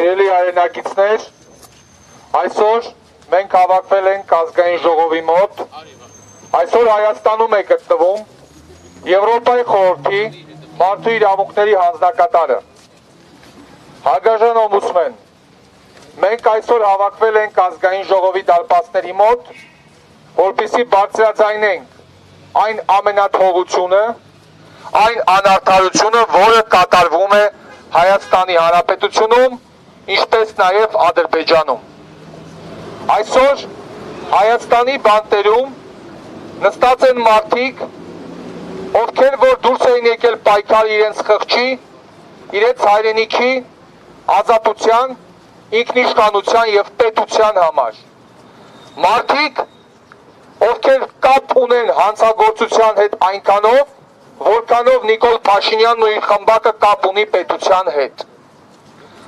Սիրելի հայրենակիցներ, այսօր մենք հավաքվել ենք ազգային ժողովի մոտ, այսօր Հայաստանում է գտնվում Եվրոպայի խորհրդի մարդու իրավունքների հանձնակատարը, Հարգարժան օմբուդսմեն, մենք այսօր հավաքվել ենք ազգային ժողովի դարպասների մոտ, որպեսզի բարձրաձայնենք այն ամենաթողությունը, այն անարդարությունը, որը կատարվում է Հայաստանի Հանրապետությունում, ինչպես նաև Ադրբեջանում։ Այսօր Հայաստանի բանտերում նստած են մարդիկ, ովքեր որ դուրս էին եկել պայքար իրենց խղճի, իրենց հայրենիքի, ազատության, ինքնիշխանության և պետության համար։ Մարդիկ, ովքեր կապ ունեն հանցագործության հետ այնքանով, որքանով Նիկոլ Փաշինյանն ու իր խմբակը կապ ունի պետության հետ։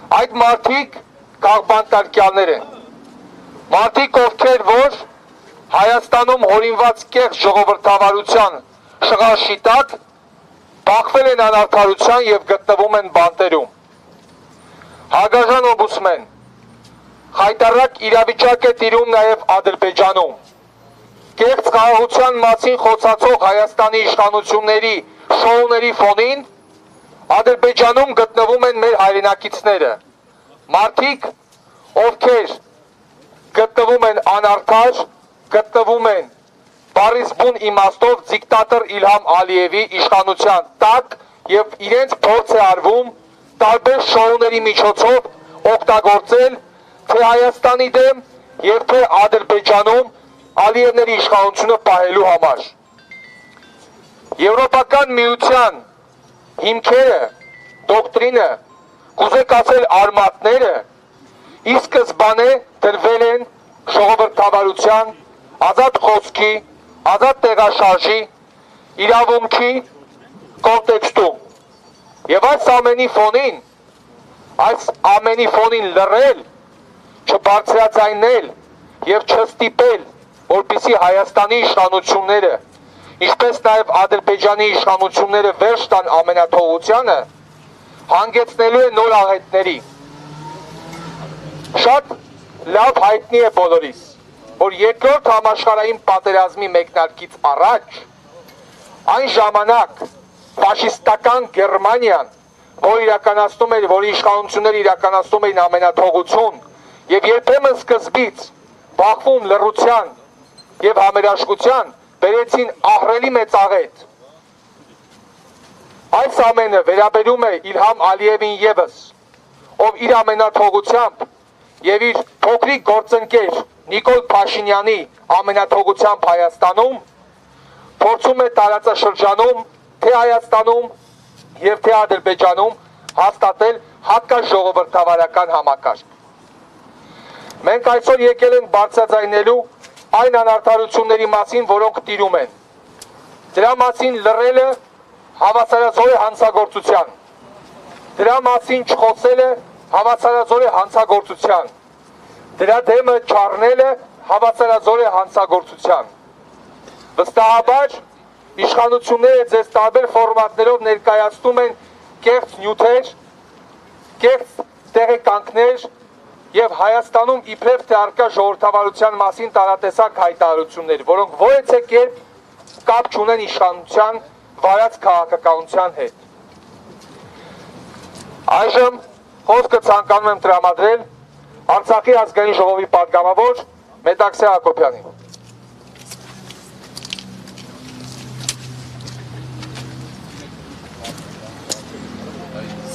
Այդ մարդիկ քաղբանտարկյալներ են։ Մարդիկ, ովքեր որ Հայաստանում հորինված կեղծ ժողովրդավարության շղարշի տակ բախվել են անարդարության և գտնվում են բանտերում։ Հարգարժան օմբուդսմեն, խայտառակ իրավիճակ է տիրում նաև Ադրբեջանում։ Կեղծ խաղաղության մասին խոսացող Հայաստանի իշխանությունների շոուների ֆոնին Ադրբեջանում գտնվում են մեր հայրենակիցները, մարդիկ, ովքեր գտնվում են անարդար, գտնվում են բառից բուն իմաստով դիկտատոր Իլհամ Ալիևի իշխանության տակ և իրենց փորձ է արվում տարբեր շոուների միջոցով օգտագործել թե Հայաստանի դեմ և թե Ադրբեջանում Ալիևների իշխանությունը պահելու համար։ Եվրոպական միության հիմքերը, դոկտրինը, կուզեք ասել արմատները, ի սկզբանե դրվել են ժողովրդավարության, ազատ խոսքի, ազատ տեղաշարժի, իրավունքի կոնտեքստում։ Եվ այս ամենի ֆոնին լռել, չբարձրաձայնել և չստիպել, որպեսզի Հայաստանի իշխանությունները, ինչպես նաև Ադրբեջանի իշխանությունները վերջ տան ամենաթողությանը, հանգեցնելու է նոր աղետների։ Շատ լավ հայտնի է բոլորիս, որ երկրորդ համաշխարհային պատերազմի մեկնարկից առաջ, այն ժամանակ ֆաշիստական Գերմանիան, որի իշխանությունները իրականացնում էին ամենաթողություն և երբեմն սկզբից բախվում լռության և համերաշխության, բերեցին ահռելի մեծ աղետ։ Այս ամենը վերաբերում է Իլհամ Ալիևին ևս, ով իր ամենաթողությամբ և իր փոքրիկ գործընկեր Նիկոլ Փաշինյանի ամենաթողությամբ Հայաստանում փորձում է տարածաշրջանում, թե Հայաստանում և թե Ադրբեջանում հաստատել հակաժողովրդավարական համակարգ։ Մենք այսօր եկել ենք բարձրաձայնելու այն անարդարությունների մասին, որոնք տիրում են։ Դրա մասին լռելը հավասարազոր է հանցագործության։ Դրա մասին չխոսելը հավասարազոր է հանցագործության։ Դրա դեմը չառնելը հավասարազոր է հանցագործության։ Վստահաբար իշխանությունները ձեզ տարբեր ֆորմատներով ներկայացնում են կեղծ նյութեր, կեղծ տեղեկանքներ և Հայաստանում իբրև թե առկա ժողովրդավարության մասին տարատեսակ հայտարարություններ, որոնք որևէ կերպ կապ չունեն իշխանության վարած քաղաքականության հետ։ Այժմ խոսքը ցանկանում եմ տրամադրել Արցախի ազգային ժողովի պատգամավոր Մետաքսե Հակոբյանին։